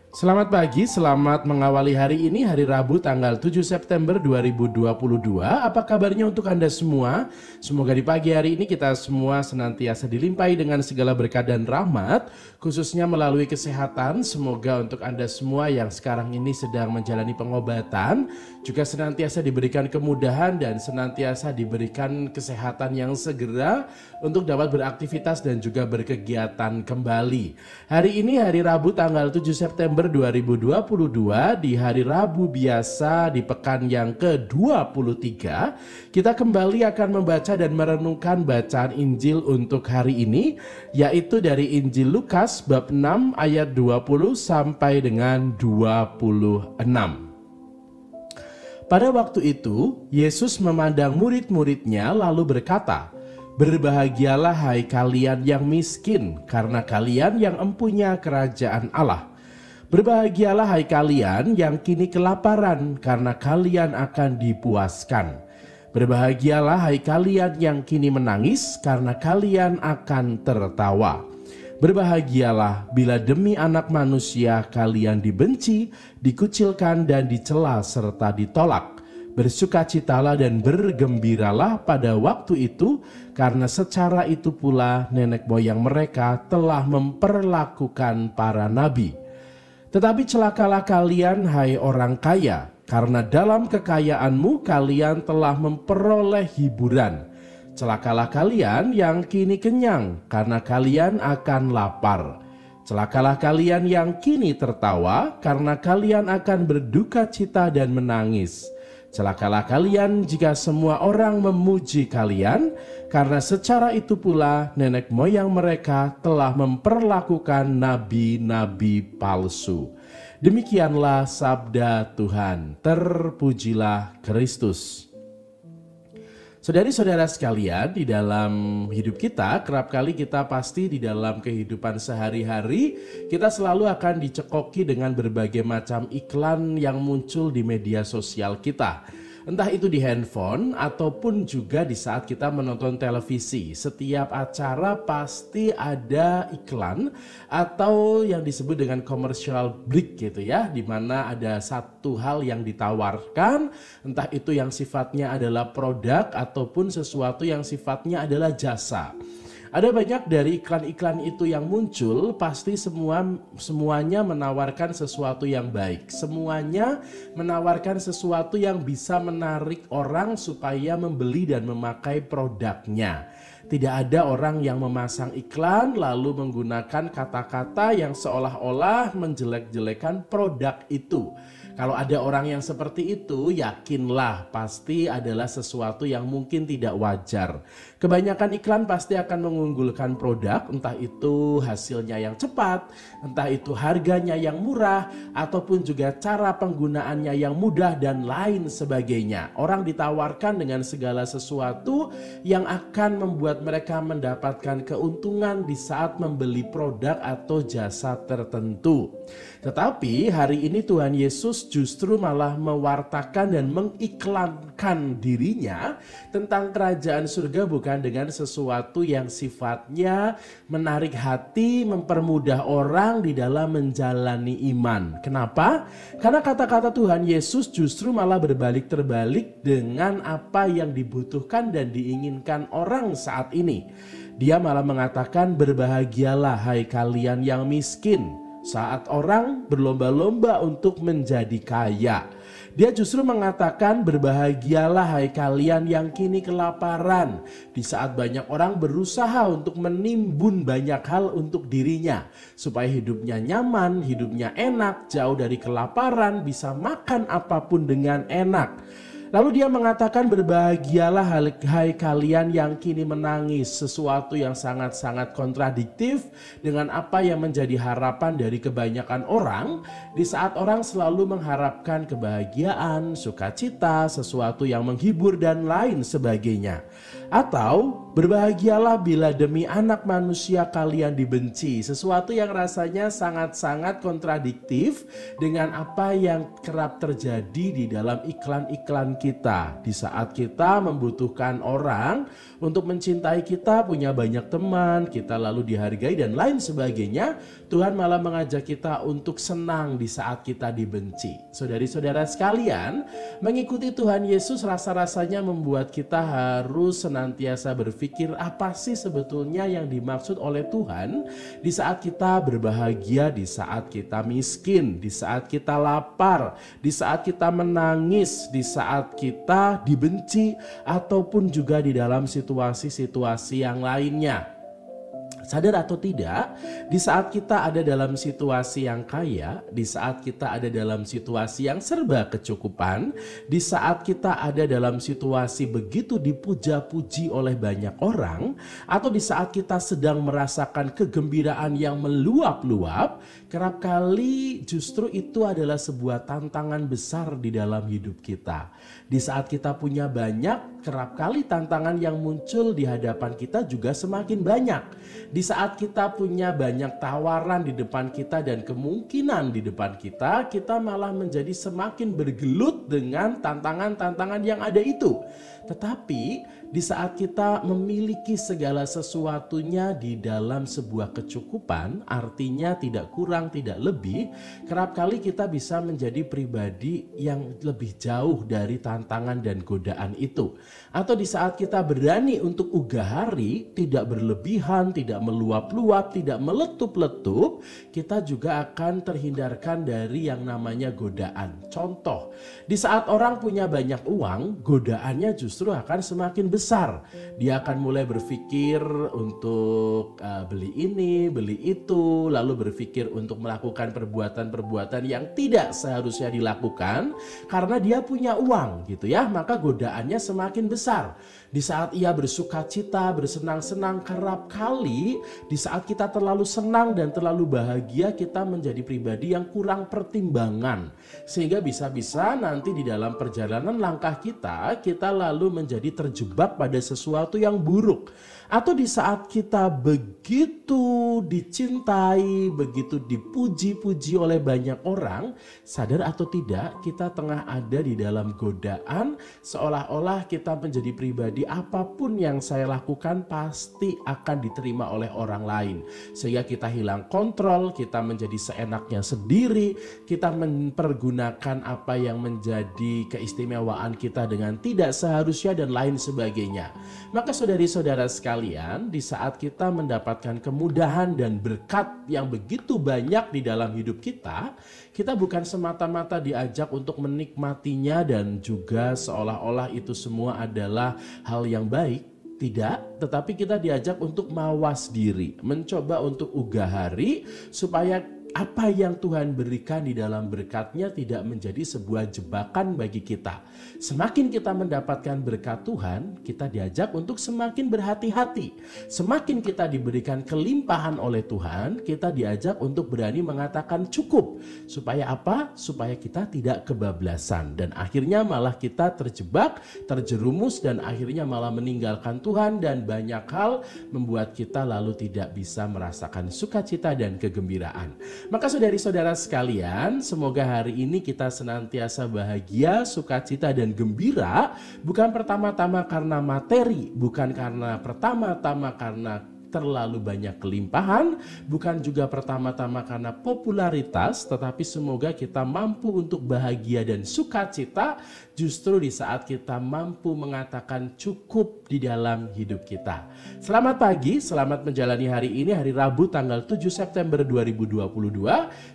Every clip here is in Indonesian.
Selamat pagi, selamat mengawali hari ini, hari Rabu tanggal 7 September 2022. Apa kabarnya untuk Anda semua? Semoga di pagi hari ini kita semua senantiasa dilimpahi dengan segala berkat dan rahmat, khususnya melalui kesehatan. Semoga untuk Anda semua yang sekarang ini sedang menjalani pengobatan, juga senantiasa diberikan kemudahan dan senantiasa diberikan kesehatan yang segera untuk dapat beraktivitas dan juga berkegiatan kembali. Hari ini hari Rabu tanggal 7 September 2022, di hari Rabu biasa di pekan yang ke-23, kita kembali akan membaca dan merenungkan bacaan Injil untuk hari ini, yaitu dari Injil Lukas bab 6 ayat 20 sampai dengan 26. Pada waktu itu, Yesus memandang murid-muridnya lalu berkata, "Berbahagialah hai kalian yang miskin, karena kalian yang empunya kerajaan Allah. Berbahagialah hai kalian yang kini kelaparan, karena kalian akan dipuaskan. Berbahagialah hai kalian yang kini menangis, karena kalian akan tertawa. Berbahagialah bila demi Anak Manusia kalian dibenci, dikucilkan dan dicela serta ditolak. Bersukacitalah dan bergembiralah pada waktu itu, karena secara itu pula nenek moyang mereka telah memperlakukan para nabi. Tetapi celakalah kalian hai orang kaya, karena dalam kekayaanmu kalian telah memperoleh hiburan. Celakalah kalian yang kini kenyang, karena kalian akan lapar. Celakalah kalian yang kini tertawa, karena kalian akan berduka cita dan menangis. Celakalah kalian jika semua orang memuji kalian, karena secara itu pula nenek moyang mereka telah memperlakukan nabi-nabi palsu." Demikianlah sabda Tuhan. Terpujilah Kristus. Saudari-saudara sekalian, di dalam hidup kita, kerap kali kita pasti di dalam kehidupan sehari-hari, kita selalu akan dicekoki dengan berbagai macam iklan yang muncul di media sosial kita. Entah itu di handphone ataupun juga di saat kita menonton televisi. Setiap acara pasti ada iklan atau yang disebut dengan commercial break gitu ya, di mana ada satu hal yang ditawarkan, entah itu yang sifatnya adalah produk ataupun sesuatu yang sifatnya adalah jasa. Ada banyak dari iklan-iklan itu yang muncul, pasti semuanya menawarkan sesuatu yang baik. Semuanya menawarkan sesuatu yang bisa menarik orang supaya membeli dan memakai produknya. Tidak ada orang yang memasang iklan lalu menggunakan kata-kata yang seolah-olah menjelek-jelekan produk itu. Kalau ada orang yang seperti itu, yakinlah pasti adalah sesuatu yang mungkin tidak wajar. Kebanyakan iklan pasti akan mengunggulkan produk, entah itu hasilnya yang cepat, entah itu harganya yang murah, ataupun juga cara penggunaannya yang mudah dan lain sebagainya. Orang ditawarkan dengan segala sesuatu yang akan membuat mereka mendapatkan keuntungan di saat membeli produk atau jasa tertentu. Tetapi hari ini Tuhan Yesus justru malah mewartakan dan mengiklankan dirinya tentang kerajaan surga bukan dengan sesuatu yang sifatnya menarik hati, mempermudah orang di dalam menjalani iman. Kenapa? Karena kata-kata Tuhan Yesus justru malah berbalik terbalik dengan apa yang dibutuhkan dan diinginkan orang saat ini. Dia malah mengatakan, "Berbahagialah hai kalian yang miskin," saat orang berlomba-lomba untuk menjadi kaya. Dia justru mengatakan, "Berbahagialah hai kalian yang kini kelaparan," di saat banyak orang berusaha untuk menimbun banyak hal untuk dirinya supaya hidupnya nyaman, hidupnya enak, jauh dari kelaparan, bisa makan apapun dengan enak. Lalu dia mengatakan, "Berbahagialah hai kalian yang kini menangis," sesuatu yang sangat-sangat kontradiktif dengan apa yang menjadi harapan dari kebanyakan orang di saat orang selalu mengharapkan kebahagiaan, sukacita, sesuatu yang menghibur dan lain sebagainya. Atau Berbahagialah bila demi anak manusia kalian dibenci. Sesuatu yang rasanya sangat-sangat kontradiktif dengan apa yang kerap terjadi di dalam iklan-iklan kita. Di saat kita membutuhkan orang untuk mencintai kita, punya banyak teman, kita lalu dihargai dan lain sebagainya, Tuhan malah mengajak kita untuk senang di saat kita dibenci. Saudari-saudara sekalian, mengikuti Tuhan Yesus rasa-rasanya membuat kita harus senantiasa berpikir apa sih sebetulnya yang dimaksud oleh Tuhan di saat kita berbahagia, di saat kita miskin, di saat kita lapar, di saat kita menangis, di saat kita dibenci, ataupun juga di dalam situasi-situasi yang lainnya. Sadar atau tidak, di saat kita ada dalam situasi yang kaya, di saat kita ada dalam situasi yang serba kecukupan, di saat kita ada dalam situasi begitu dipuja-puji oleh banyak orang, atau di saat kita sedang merasakan kegembiraan yang meluap-luap, kerap kali justru itu adalah sebuah tantangan besar di dalam hidup kita. Di saat kita punya banyak, kerap kali tantangan yang muncul di hadapan kita juga semakin banyak. Di saat kita punya banyak tawaran di depan kita dan kemungkinan di depan kita, kita malah menjadi semakin bergelut dengan tantangan-tantangan yang ada itu. Tetapi di saat kita memiliki segala sesuatunya di dalam sebuah kecukupan, artinya tidak kurang, tidak lebih, kerap kali kita bisa menjadi pribadi yang lebih jauh dari tantangan dan godaan itu. Atau di saat kita berani untuk ugahari, tidak berlebihan, tidak meluap-luap, tidak meletup-letup, kita juga akan terhindarkan dari yang namanya godaan. Contoh, di saat orang punya banyak uang, godaannya justru akan semakin besar. Dia akan mulai berpikir untuk beli ini, beli itu, lalu berpikir untuk melakukan perbuatan-perbuatan yang tidak seharusnya dilakukan karena dia punya uang gitu ya, maka godaannya semakin besar. Di saat ia bersukacita, bersenang-senang, kerap kali di saat kita terlalu senang dan terlalu bahagia, kita menjadi pribadi yang kurang pertimbangan. Sehingga bisa-bisa nanti di dalam perjalanan langkah kita lalu menjadi terjebak pada sesuatu yang buruk. Atau di saat kita begitu dicintai, begitu dipuji-puji oleh banyak orang, sadar atau tidak kita tengah ada di dalam godaan, seolah-olah kita menjadi pribadi apapun yang saya lakukan pasti akan diterima oleh orang lain. Sehingga kita hilang kontrol, kita menjadi seenaknya sendiri, kita mempergunakan apa yang menjadi keistimewaan kita dengan tidak seharusnya dan lain sebagainya. Maka saudari-saudara sekalian, di saat kita mendapatkan kemudahan dan berkat yang begitu banyak di dalam hidup kita, kita bukan semata-mata diajak untuk menikmatinya dan juga seolah-olah itu semua adalah hal yang baik. Tidak, tetapi kita diajak untuk mawas diri, mencoba untuk ugahari supaya apa yang Tuhan berikan di dalam berkat-Nya tidak menjadi sebuah jebakan bagi kita. Semakin kita mendapatkan berkat Tuhan, kita diajak untuk semakin berhati-hati. Semakin kita diberikan kelimpahan oleh Tuhan, kita diajak untuk berani mengatakan cukup. Supaya apa? Supaya kita tidak kebablasan. Dan akhirnya malah kita terjebak, terjerumus, dan akhirnya malah meninggalkan Tuhan. Dan banyak hal membuat kita lalu tidak bisa merasakan sukacita dan kegembiraan. Maka saudari-saudara sekalian, semoga hari ini kita senantiasa bahagia, sukacita dan gembira, bukan pertama-tama karena materi, bukan karena pertama-tama karena terlalu banyak kelimpahan, bukan juga pertama-tama karena popularitas, tetapi semoga kita mampu untuk bahagia dan sukacita justru di saat kita mampu mengatakan cukup di dalam hidup kita. Selamat pagi, selamat menjalani hari ini, hari Rabu tanggal 7 September 2022.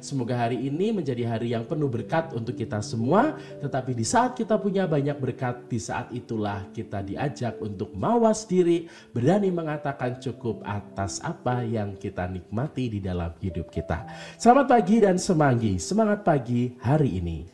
Semoga hari ini menjadi hari yang penuh berkat untuk kita semua, tetapi di saat kita punya banyak berkat, di saat itulah kita diajak untuk mawas diri, berani mengatakan cukup atas apa yang kita nikmati di dalam hidup kita. Selamat pagi dan semanggi, semangat pagi hari ini.